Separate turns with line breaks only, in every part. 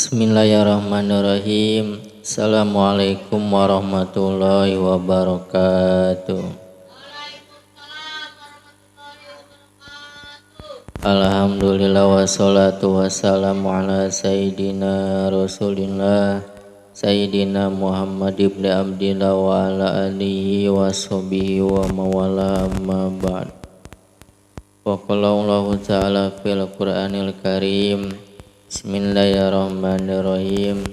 Bismillahirrahmanirrahim. Assalamualaikum warahmatullahi wabarakatuh. Alhamdulillah wassalatu wassalamu ala sayyidina rasulillah Sayyidina Muhammad ibn Abdillah wa ala alihi wa sahbihi wa mawala amma ba'd. Wa qala Allah ta'ala fil Qur'anil Karim. Bismillahirrahmanirrahim.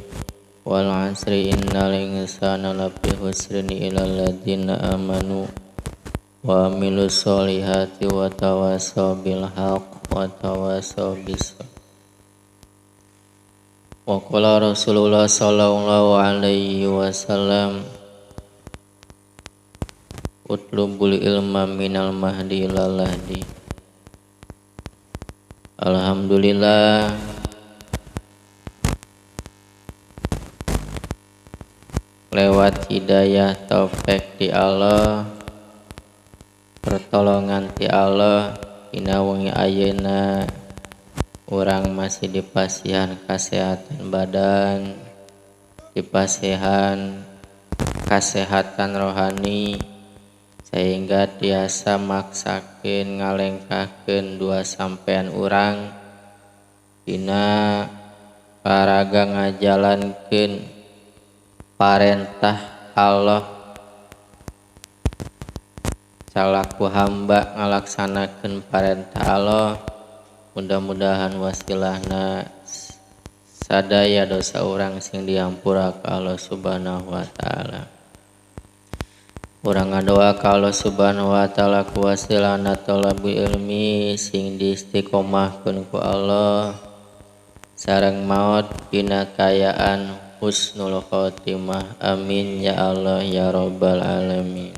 Wal 'asri innal insana lafi khusrin illal ladzina amanu wa amilus solihati wa tawassaw bil haqq wa tawassaw bis sabr. Wa qala Rasulullah sallallahu alaihi wasallam utlubul ilma minal mahdi ilal lahdi. Alhamdulillah, lewat hidayah taufik di Allah, pertolongan ti Allah, dina wengi ayeuna urang masih dipasihan kesehatan badan, dipasihan kesehatan rohani, sehingga tiasa maksakeun ngalengkahkeun dua sampean urang dina paraga ngajalankeun parentah Allah salaku hamba ngalaksanakeun parentah Allah. Mudah-mudahan wasilahna sadaya dosa urang sing diampura ka Allah Subhanahu wa taala. Urang ngadoa ka Allah Subhanahu wa taala ku wasilahna thalabul ilmi sing diistiqomahkeun ku Allah sareng maot dina kayaan husnul khotimah. Amin ya Allah ya rabbal alamin.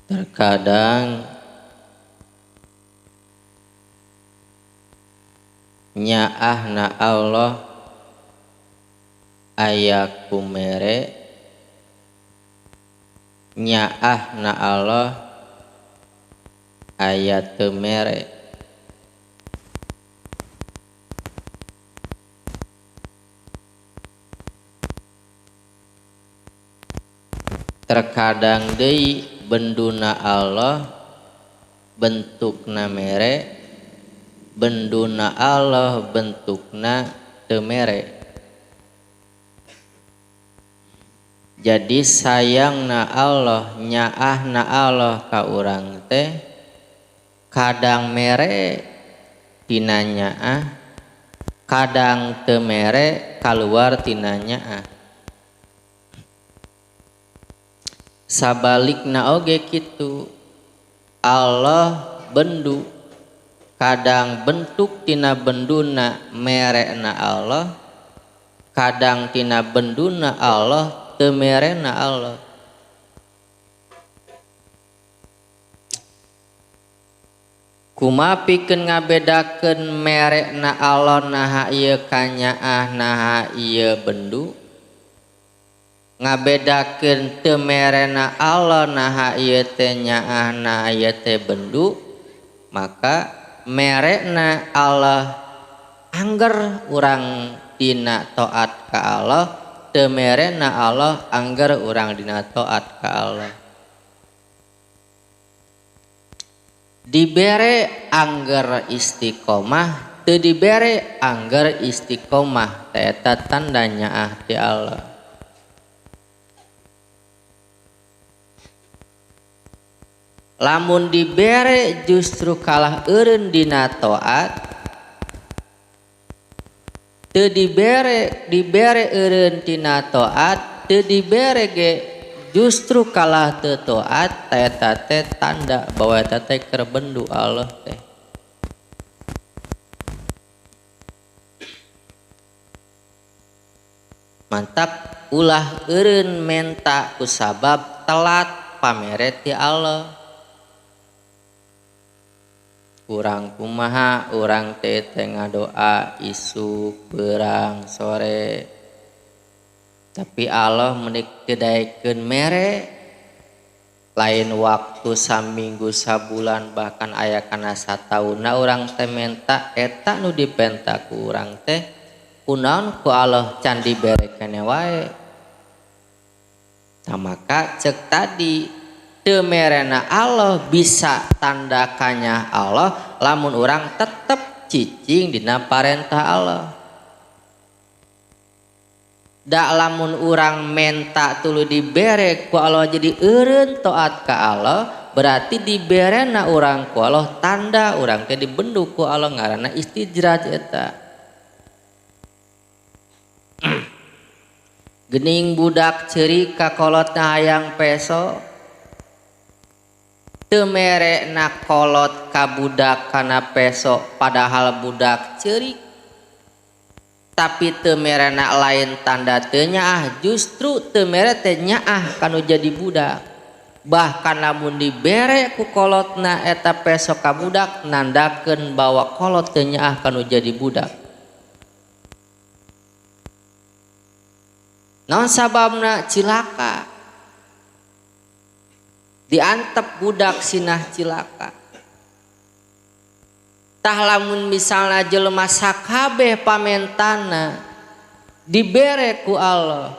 Terkadang nyaahna Allah aya kumere, nyaahna Allah aya teu mere. Terkadang deui benduna Allah bentukna mere, benduna Allah bentukna teu mere. Jadi sayangna Allah, nyaahna Allah ka urang teh kadang mere tina nyaah, kadang teu mere kaluar tina nyaah. Sabalikna oge kitu, Allah bendu, kadang bentuk tina benduna merena Allah, kadang tina benduna Allah teu merena Allah. Kumaha pikeun ngabedakeun merena Allah naha ieu kanyaah naha ieu bendu, ngabedakeun teu merena Allah naha ieu teh nyaah naha ieu teh bendu, maka merena Allah angger urang dina taat ka Allah, teu merena Allah angger urang dina taat ka Allah. Dibere angger istiqomah, teu dibere angger istiqomah, teh eta tanda nyaah ti Allah. Lamun dibere justru kalah eureun dina taat, teu dibere eureun tina taat, teu dibere ge justru kalah teu taat, eta teh tanda bahwa eta teh keur bendu Allah teh. Mantap ulah eureun menta kusabab telat pamere ti Allah. Urang kumaha, urang teh ngadoa isuk, beurang, sore, Tapi Allah menik didaekeun mere lain waktu saminggu sabulan bahkan aya kana satauna urang teh menta eta nu dipenta ku urang teh kunaon ku Allah can dibere keneh wae. Nah, maka cek tadi teu merena Allah bisa tandakanya Allah lamun urang tetep cicing dina parentah Allah. Da lamun urang menta tuluy dibere ku Allah jadi eureun taat ka Allah berarti diberena urang ku Allah tanda urang teh dibendu ku Allah ngaranna istijraj eta. Geuning budak ceurik ka kolotna hayang peso teu merena kolot ka budak kana peso padahal budak ceurik. Tapi teu merena lain tanda teu nyaah justru teu mere teh nyaah kanu jadi budak. Bahkan lamun dibere ku kolotna eta peso ka budak nandakeun bahwa kolot teu nyaah kanu jadi budak. Naon sababna cilaka? Diantep budak sinah cilaka. Tah lamun misalna jelema sakabeh pamentana dibere ku Allah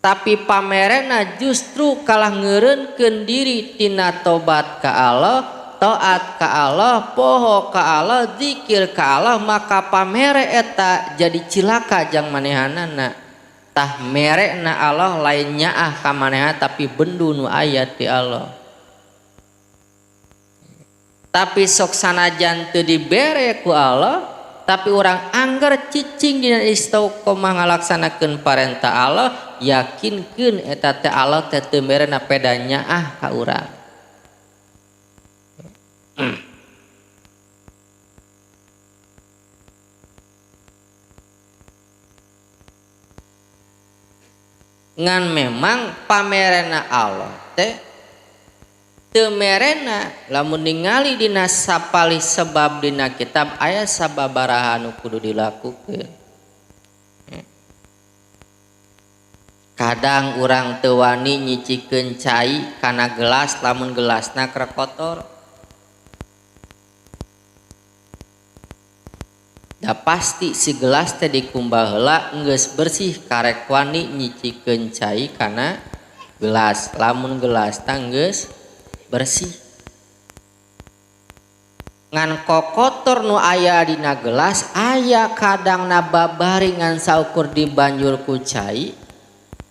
tapi pamerena justru kalah ngeureunkeun diri tina tobat ka Allah, taat ka Allah, poho ka Allah, zikir ka Allah, maka pamere eta jadi cilaka jang manehanana. Tah merena Allah lain nyaah ka maneha tapi bendu nu aya ti Allah. Tapi sok sanajan teu dibere ku Allah tapi orang angger cicing dina istiqomah ngalaksanakeun parentah Allah yakinkeun eta teh Allah teh teu merena peda nyaah ka urang. Ngan memang pamerena Allah teh teu merena lamun ningali dina sapali sebab dina kitab aya sababaraha anu kudu dilakukeun. Kadang urang teu wani nyicikeun cai kana gelas lamun gelasna keur kotor. Da pasti si gelas teh dikumbah heula geus bersih karek wani nyicikeun cai kana gelas lamun gelasna geus bersih. Ngan kokotor nu aya dina gelas aya kadang na babari ngan saukur dibanjur ku cai,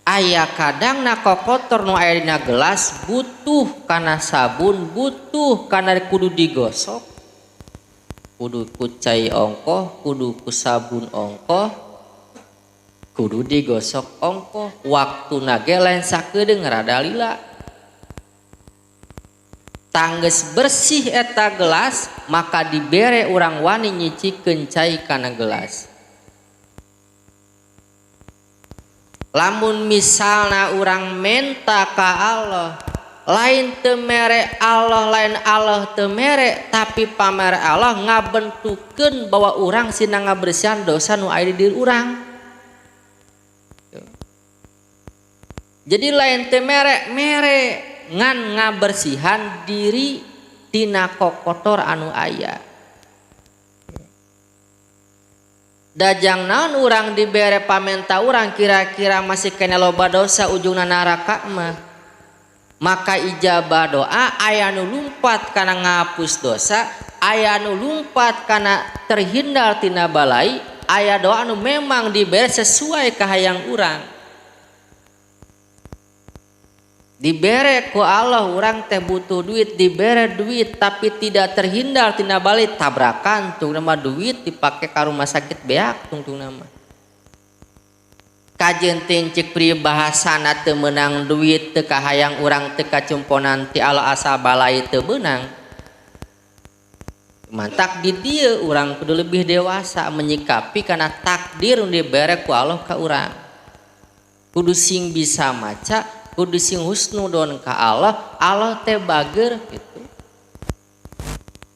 aya kadang na kokotor nu aya dina gelas butuh kana sabun, butuh kana kudu digosok, kudu ku cai ongkoh, kudu ku sabun ongkoh, kudu digosok ongkoh, waktuna ge lain sakedeung rada lila. Tangges bersih eta gelas maka dibere urang wani nyicikeun cai kana gelas. Lamun misalna urang menta ka Allah lain teu mere Allah lain Allah teu mere tapi pamere Allah ngabentukeun bahwa urang sina ngabersihan dosa nu aya di diri urang. Jadi lain teu mere ngan ngabersihan diri tina kokotor anu aya. Dajang naon urang dibere pamenta urang kira-kira masih kena loba dosa ujungna neraka mah. Maka ijabah doa aya nu lumpat kana ngapus dosa, aya nu lumpat kana terhindar tina balai, aya doa anu memang dibere sesuai kahayang urang. Dibere ku Allah urang teh butuh duit dibere duit tapi tidak terhindar tina balik tabrakan tung nama duit dipake ka rumah sakit beak tung nama kajenting cek pribahasana teu meunang duit teu kahayang urang teu kacumponan ti Allah asa balai teu beunang mantak di dieu urang kudu lebih dewasa menyikapi kana takdir nu dibere ku Allah ka urang kudu sing bisa maca kudu sing husnudon ka Allah, Allah teh bager gitu.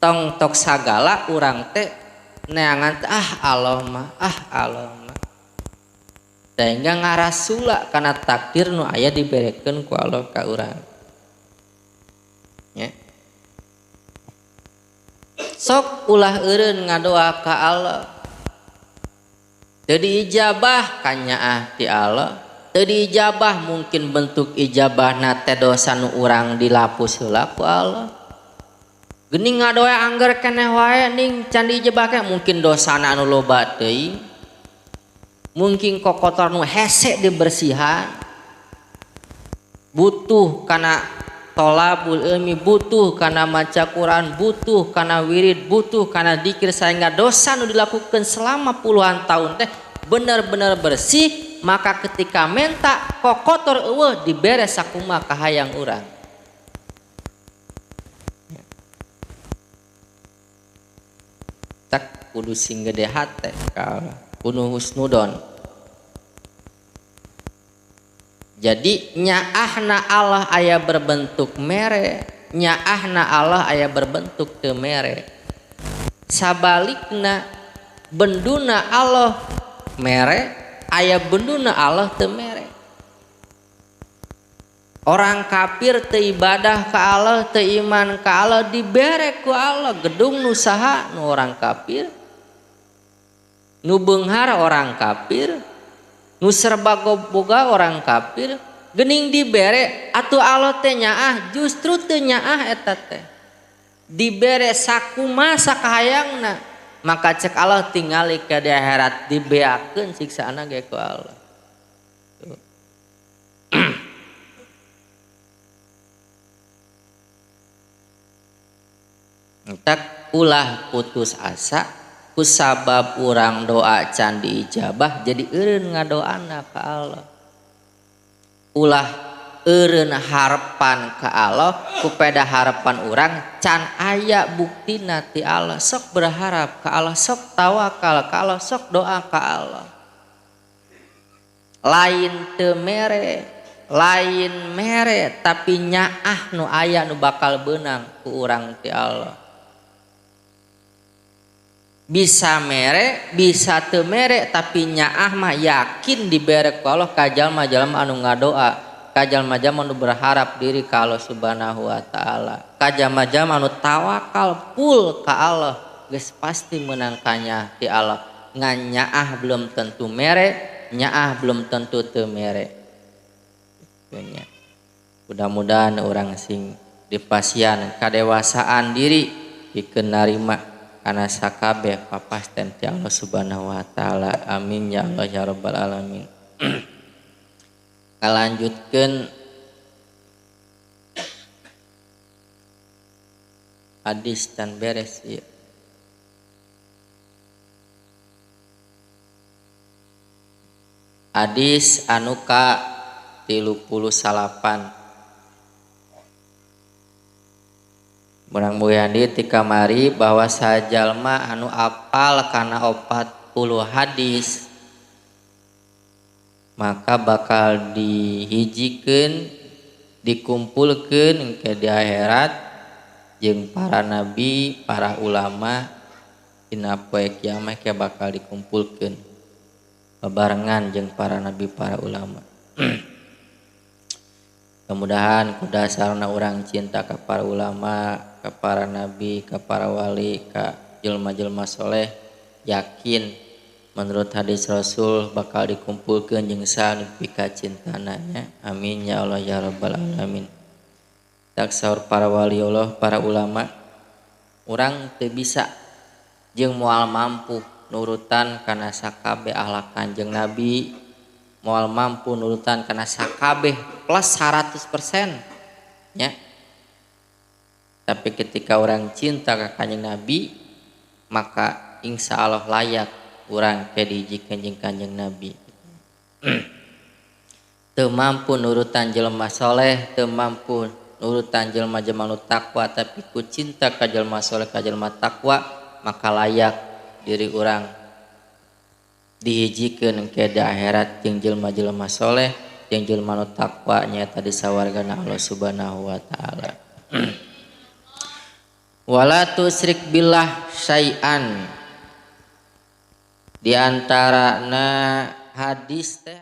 Tong tok sagala urang teh neangan Allah mah, Allah mah. sehingga ngarasula karena takdir nu aya diberekeun ku Allah ka urang nya. Sok ulah eureun ngadoa ka Allah teu diijabah ka nyaah ti Allah, teu diijabah mungkin bentuk ijabahna teh dosa nu urang dilapus heula ku Allah. Geuning ngadoa angger keneh wae ning can diijabah mungkin dosana anu loba teuing, mungkin kokotor nu hese dibersihan, butuh kana tolabul ilmi, butuh kana maca Quran, butuh kana wirid, butuh kana dzikir sehingga dosa nu dilakukan selama puluhan tahun teh benar-benar bersih, maka ketika menta kokotor eueuh diberes sakumaha kahayang urang. Tak kudu sing gede hate ka kudu husnudon. Jadi nyaahna Allah aya berbentuk mere, nyaahna Allah aya berbentuk teu mere. Sabalikna benduna Allah mere, aya benduna Allah teu mere. Orang kafir teu ibadah ka Allah, teu iman ka Allah dibere ku Allah gedung nu saha nu orang kafir, nu beunghar orang kafir, nu serba boga orang kafir, geuning dibere atuh Allah teh nyaah, justru teu nyaah eta teh. Dibere sakumaha sakahayangna, maka cek Allah tingali ka di akhirat dibeakeun siksaana ge ku Allah. Tak ulah putus asa kusabab urang doa can diijabah jadi eureun ngadoana ka Allah. Ulah eureun harapan ka Allah kupeda harapan urang can aya buktina ti Allah, sok berharap ka Allah, sok tawakal ka Allah, sok doa ka Allah. Lain teu mere, lain mere tapi nyaah nu aya nu bakal beunang ku urang ti Allah. Bisa mere, bisa teu mere tapi nyaah mah yakin dibere ku Allah ka jalma-jalma anu ngadoa, ka jalma-jalma anu berharap diri ka Allah Subhanahu wa taala, ka jalma-jalma anu tawakal full ka Allah, geus pasti meunang ka nyaah ti Allah. Ngan nyaah belum tentu mere, nyaah belum tentu teu mere. Mudah-mudahan orang sing dipasian kadewasaan diri pikeun narima kana sakabeh papasten ti Allah Subhanahu wa taala. Amin ya Allah ya rabbal alamin. Kalanjutkeun hadis dan beres ieu. Hadis anu ka 38. Murang muyandi ti kamari bahwa sajalma anu apal kana 40 hadis maka bakal dihijikeun dikumpulkeun ke di akhirat jeung para nabi, para ulama dina poe kiamat ke bakal dikumpulkeun babarengan jeung para nabi, para ulama. Mudah-mudahan ku dasarna urang cinta ka para ulama, ka para nabi, ka para wali, ka jelma-jelma soleh, yakin menurut hadis Rasul bakal dikumpulkeun jeung sanepi ka cintana nya. Amin ya Allah ya rabbal alamin. Tak saur para wali Allah, para ulama, urang teu bisa jeung moal mampu nurutan kana sakabeh akhlak Kanjeng Nabi, moal mampu nurutan kana sakabeh plus 100% nya. Tapi ketika orang cinta ka Kanjeng Nabi maka insya Allah layak urang ke dijikeun jeung Kanjeng Nabi. Teu mampu nurutan jelema soleh, teu mampu nurutan jelema-jelema nu takwa, tapi ku cinta ka jelema soleh, ka jelema takwa, maka layak diri urang dihijikeun ke di akhirat jeung jelema-jelema soleh jeung jelema nu takwa nyaeta di sawargana Allah Subhanahu wa taala. Wala tusyrik billah syai'an, di antarana hadis teh